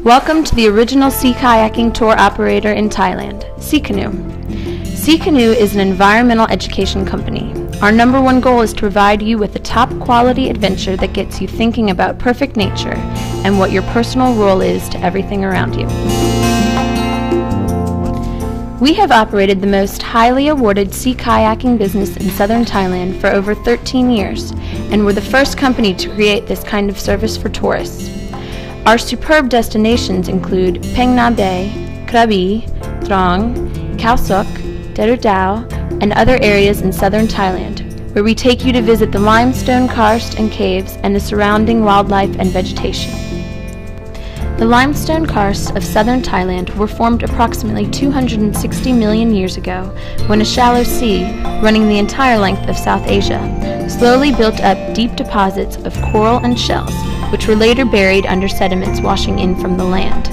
Welcome to the original sea kayaking tour operator in Thailand, Sea Canoe. Sea Canoe is an environmental education company. Our #1 goal is to provide you with a top-quality adventure that gets you thinking about perfect nature and what your personal role is to everything around you. We have operated the most highly awarded sea kayaking business in southern Thailand for over 13 years, and we're the first company to create this kind of service for tourists. Our superb destinations include Phang Nga Bay, Krabi, Trong, Khao Sok, Derudao, and other areas in southern Thailand, where we take you to visit the limestone karst and caves and the surrounding wildlife and vegetation. The limestone karsts of southern Thailand were formed approximately 260 million years ago when a shallow sea, running the entire length of South Asia, slowly built up deep deposits of coral and shells, which were later buried under sediments washing in from the land.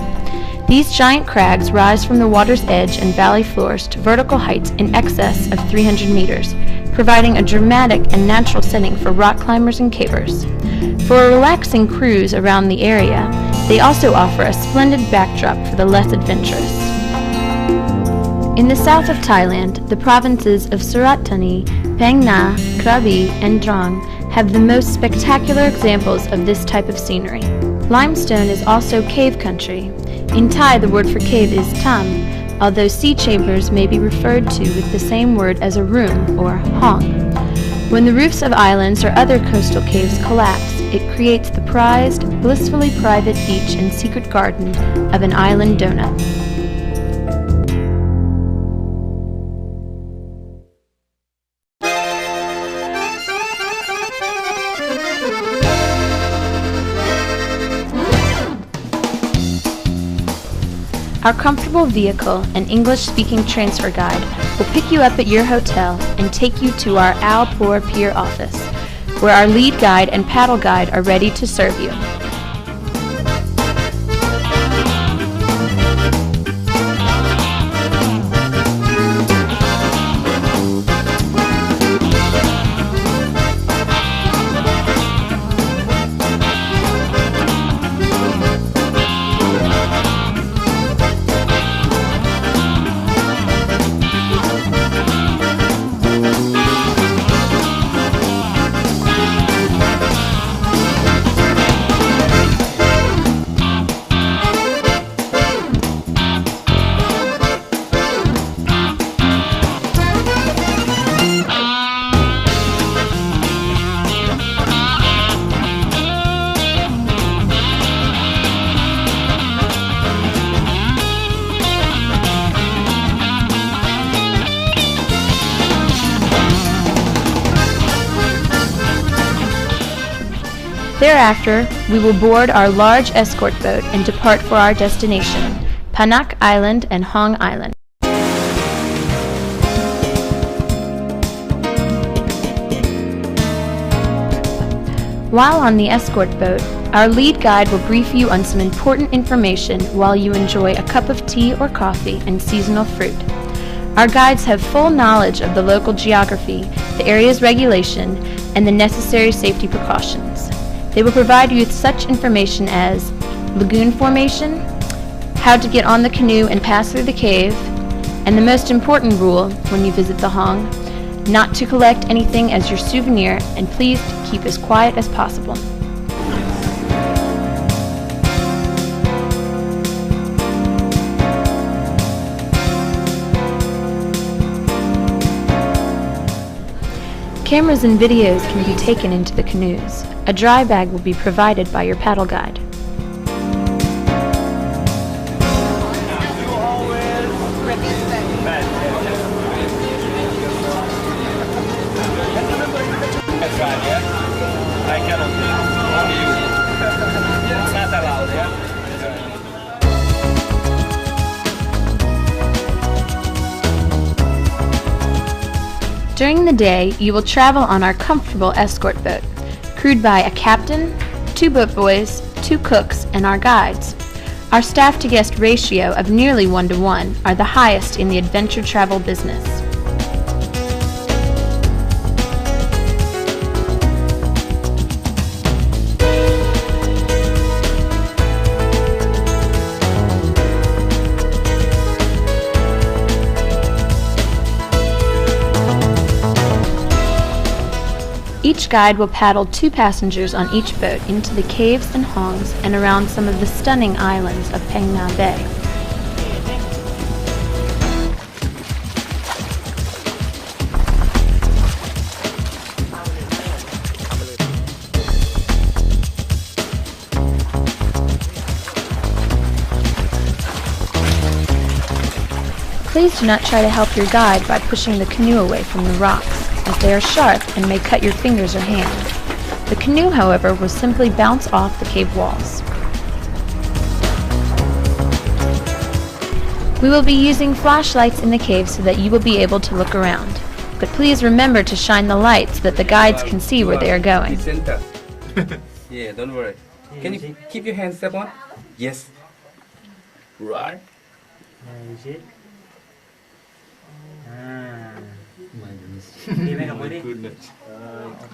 These giant crags rise from the water's edge and valley floors to vertical heights in excess of 300 meters, providing a dramatic and natural setting for rock climbers and cavers. For a relaxing cruise around the area, they also offer a splendid backdrop for the less adventurous. In the south of Thailand, the provinces of Surat Thani, Phang Nga, Krabi, and Trong have the most spectacular examples of this type of scenery. Limestone is also cave country. In Thai, the word for cave is tam, although sea chambers may be referred to with the same word as a room or hong. When the roofs of islands or other coastal caves collapse, it creates the prized, blissfully private beach and secret garden of an island donut. Our comfortable vehicle and English-speaking transfer guide will pick you up at your hotel and take you to our Ao Por Pier office, where our lead guide and paddle guide are ready to serve you. Thereafter, we will board our large escort boat and depart for our destination, Panak Island and Hong Island. While on the escort boat, our lead guide will brief you on some important information while you enjoy a cup of tea or coffee and seasonal fruit. Our guides have full knowledge of the local geography, the area's regulation, and the necessary safety precautions. They will provide you with such information as lagoon formation, how to get on the canoe and pass through the cave, and the most important rule when you visit the Hong, not to collect anything as your souvenir and please keep as quiet as possible. Cameras and videos can be taken into the canoes. A dry bag will be provided by your paddle guide. During the day, you will travel on our comfortable escort boat, crewed by a captain, 2 boat boys, 2 cooks, and our guides. Our staff-to-guest ratio of nearly 1-to-1 are the highest in the adventure travel business. Each guide will paddle 2 passengers on each boat into the caves and hongs and around some of the stunning islands of Phang Nga Bay. Please do not try to help your guide by pushing the canoe away from the rocks, as they are sharp and may cut your fingers or hands. The canoe, however, will simply bounce off the cave walls. We will be using flashlights in the cave so that you will be able to look around. But please remember to shine the light so that the guides can see where they are going. Yeah, don't worry. Can you keep your hands up on? Yes. Right. My goodness.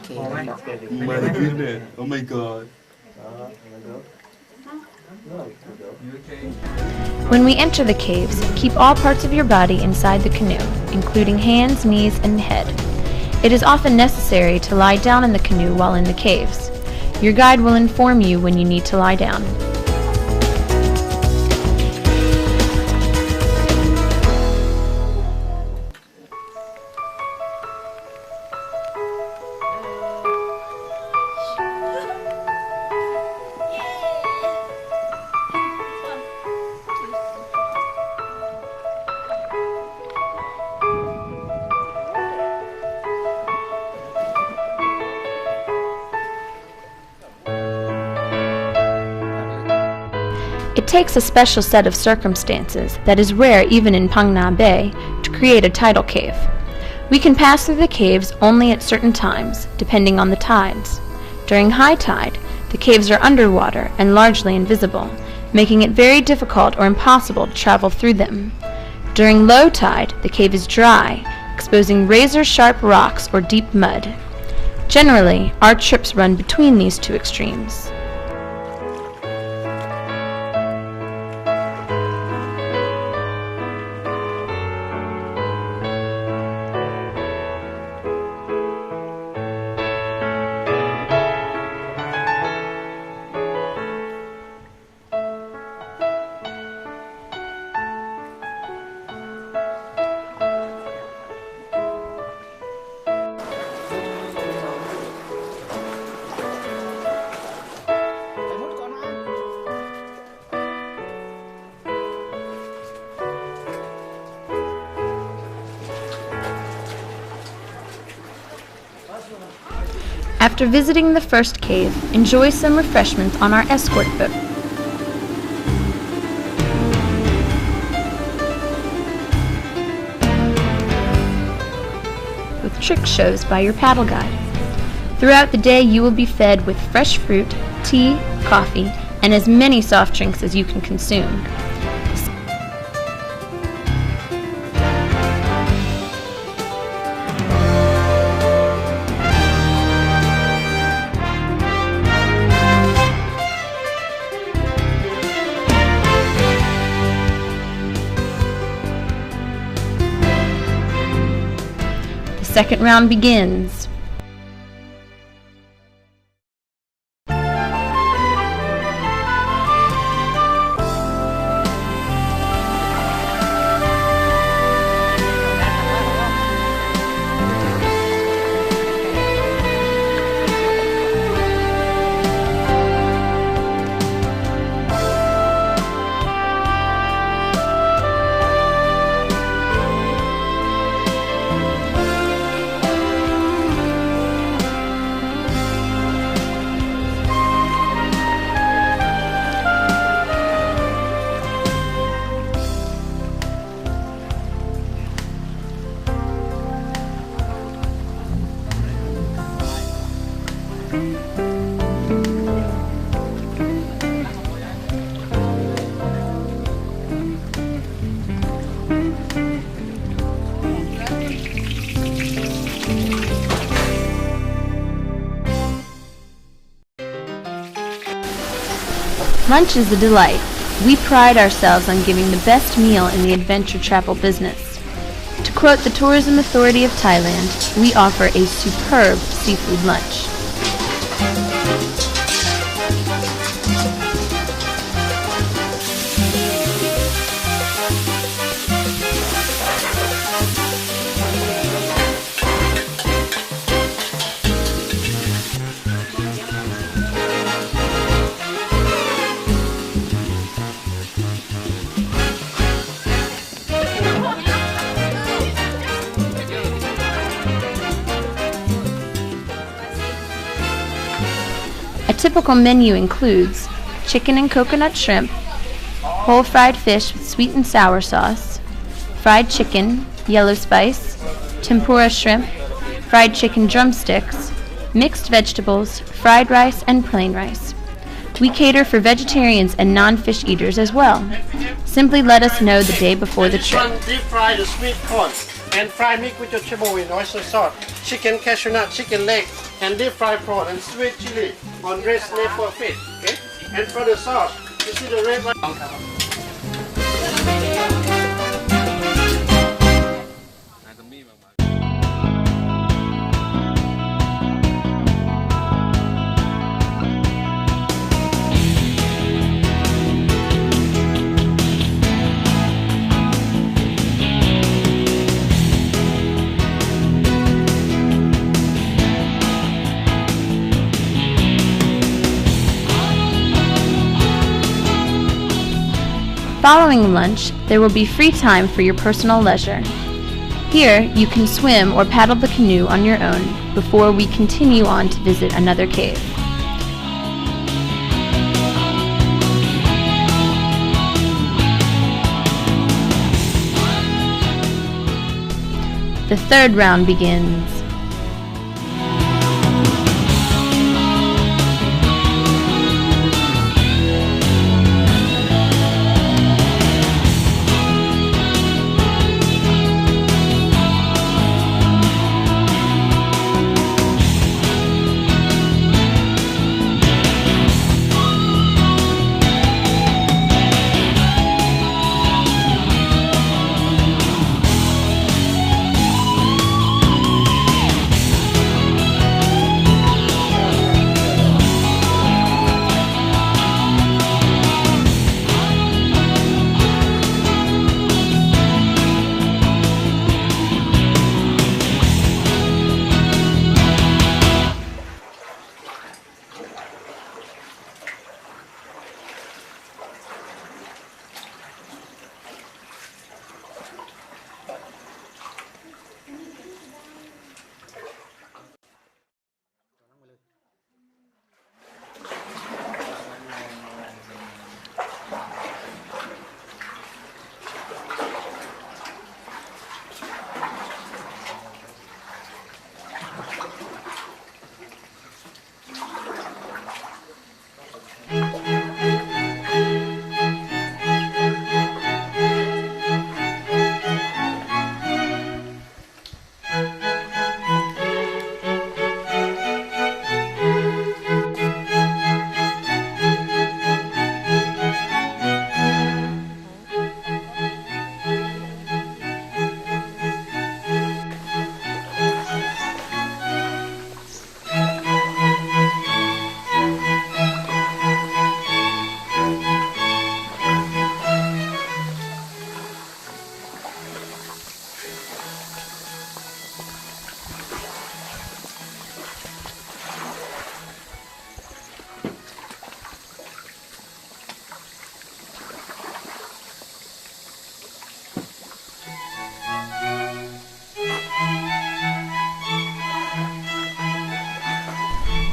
My goodness. Oh my God. When we enter the caves, keep all parts of your body inside the canoe, including hands, knees, and head. It is often necessary to lie down in the canoe while in the caves. Your guide will inform you when you need to lie down. It takes a special set of circumstances that is rare even in Phang Nga Bay to create a tidal cave. We can pass through the caves only at certain times, depending on the tides. During high tide, the caves are underwater and largely invisible, making it very difficult or impossible to travel through them. During low tide, the cave is dry, exposing razor-sharp rocks or deep mud. Generally, our trips run between these two extremes. After visiting the first cave, enjoy some refreshments on our escort boat. With trick shows by your paddle guide. Throughout the day, you will be fed with fresh fruit, tea, coffee, and as many soft drinks as you can consume. The second round begins. Lunch is a delight. We pride ourselves on giving the best meal in the adventure travel business. To quote the Tourism Authority of Thailand, we offer a superb seafood lunch. A typical menu includes chicken and coconut shrimp, whole fried fish with sweet and sour sauce, fried chicken, yellow spice, tempura shrimp, fried chicken drumsticks, mixed vegetables, fried rice, and plain rice. We cater for vegetarians and non-fish eaters as well. Simply let us know the day before the trip. Deep fry the sweet corn and fry mix with vegetable in oyster sauce, chicken cashew nut, chicken leg, and deep fried prawn and sweet chili on red snapper fish. Okay? And for the sauce, you see the red one. Following lunch, there will be free time for your personal leisure. Here, you can swim or paddle the canoe on your own before we continue on to visit another cave. The third round begins.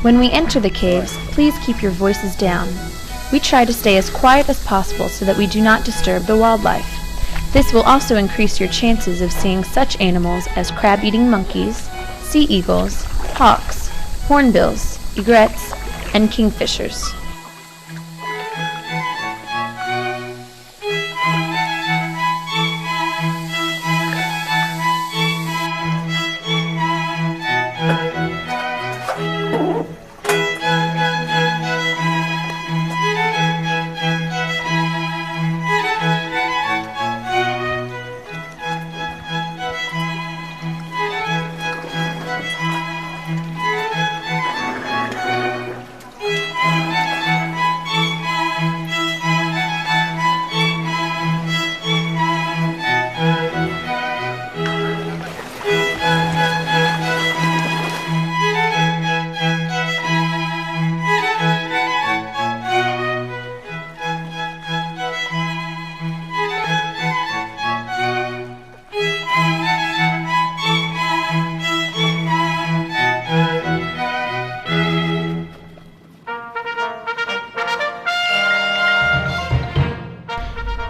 When we enter the caves, please keep your voices down. We try to stay as quiet as possible so that we do not disturb the wildlife. This will also increase your chances of seeing such animals as crab-eating monkeys, sea eagles, hawks, hornbills, egrets, and kingfishers.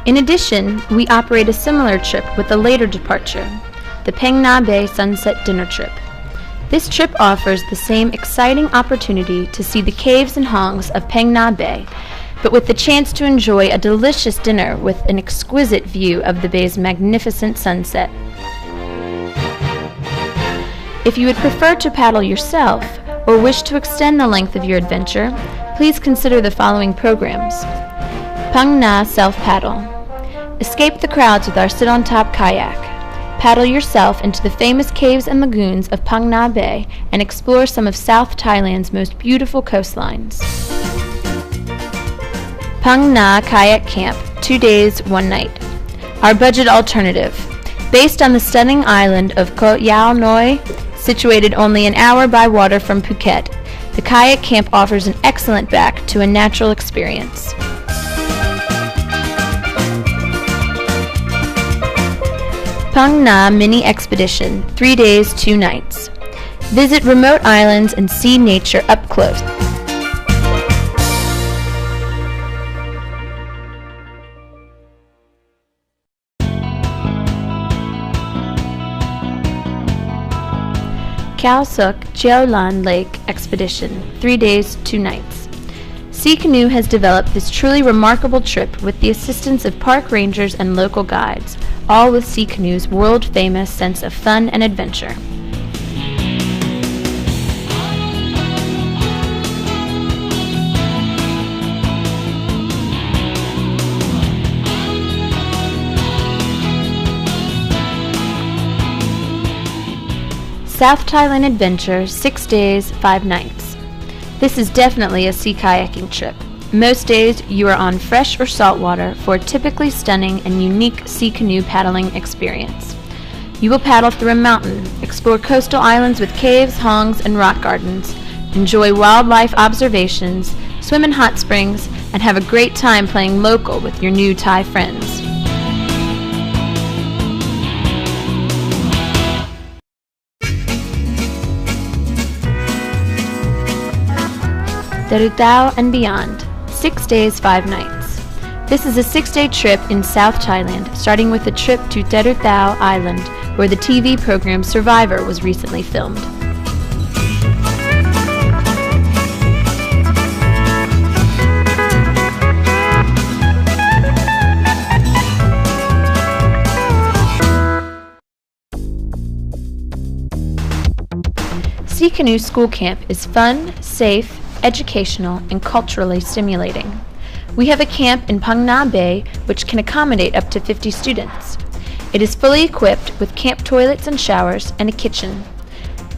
In addition, we operate a similar trip with a later departure, the Phang Nga Bay Sunset Dinner Trip. This trip offers the same exciting opportunity to see the caves and hongs of Phang Nga Bay, but with the chance to enjoy a delicious dinner with an exquisite view of the bay's magnificent sunset. If you would prefer to paddle yourself or wish to extend the length of your adventure, please consider the following programs. Phang Nga Self-Paddle. Escape the crowds with our sit-on-top kayak. Paddle yourself into the famous caves and lagoons of Phang Nga Bay and explore some of South Thailand's most beautiful coastlines. Phang Nga Kayak Camp, 2 days, 1 night. Our budget alternative. Based on the stunning island of Koh Yao Noi, situated only an hour by water from Phuket, the kayak camp offers an excellent back to a natural experience. Phang Nga Mini Expedition, 3 days, 2 nights. Visit remote islands and see nature up close. Khao Suk Chiao Lan Lake Expedition, 3 days, 2 nights. Sea Canoe has developed this truly remarkable trip with the assistance of park rangers and local guides, all with Sea Canoe's world-famous sense of fun and adventure. South Thailand Adventure, 6 days, 5 nights. This is definitely a sea kayaking trip. Most days you are on fresh or salt water for a typically stunning and unique sea canoe paddling experience. You will paddle through a mountain, explore coastal islands with caves, hongs, and rock gardens, enjoy wildlife observations, swim in hot springs, and have a great time playing local with your new Thai friends. Darutao and beyond, 6 days, 5 nights. This is a 6-day trip in South Thailand, starting with a trip to Darutao Island, where the TV program Survivor was recently filmed. Sea Canoe School Camp is fun, safe, educational, and culturally stimulating. We have a camp in Phang Nga Bay which can accommodate up to 50 students. It is fully equipped with camp toilets and showers and a kitchen.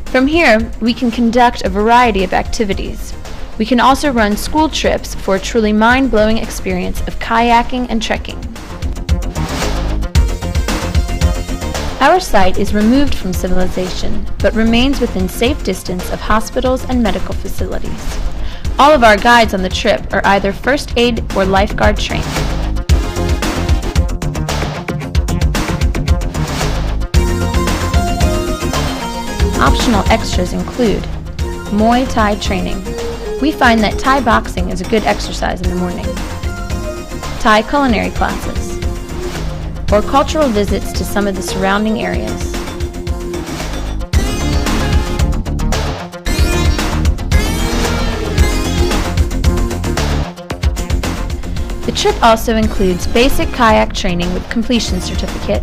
From here, we can conduct a variety of activities. We can also run school trips for a truly mind-blowing experience of kayaking and trekking. Our site is removed from civilization, but remains within safe distance of hospitals and medical facilities. All of our guides on the trip are either first aid or lifeguard trained. Optional extras include Muay Thai training. We find that Thai boxing is a good exercise in the morning. Thai culinary classes, or cultural visits to some of the surrounding areas. The trip also includes basic kayak training with completion certificate,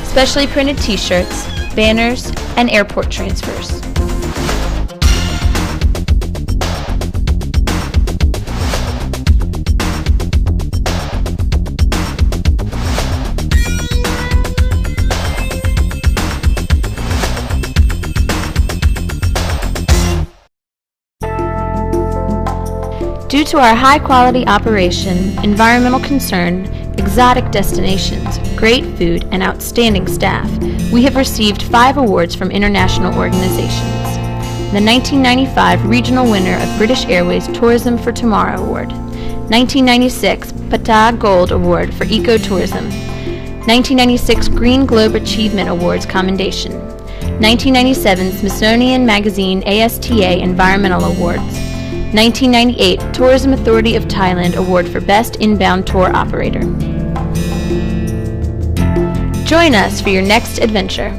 specially printed t-shirts, banners, and airport transfers. Due to our high-quality operation, environmental concern, exotic destinations, great food, and outstanding staff, we have received 5 awards from international organizations. The 1995 regional winner of British Airways Tourism for Tomorrow Award, 1996 PATA Gold Award for Ecotourism, 1996 Green Globe Achievement Awards Commendation, 1997 Smithsonian Magazine ASTA Environmental Awards, 1998 Tourism Authority of Thailand Award for Best Inbound Tour Operator. Join us for your next adventure.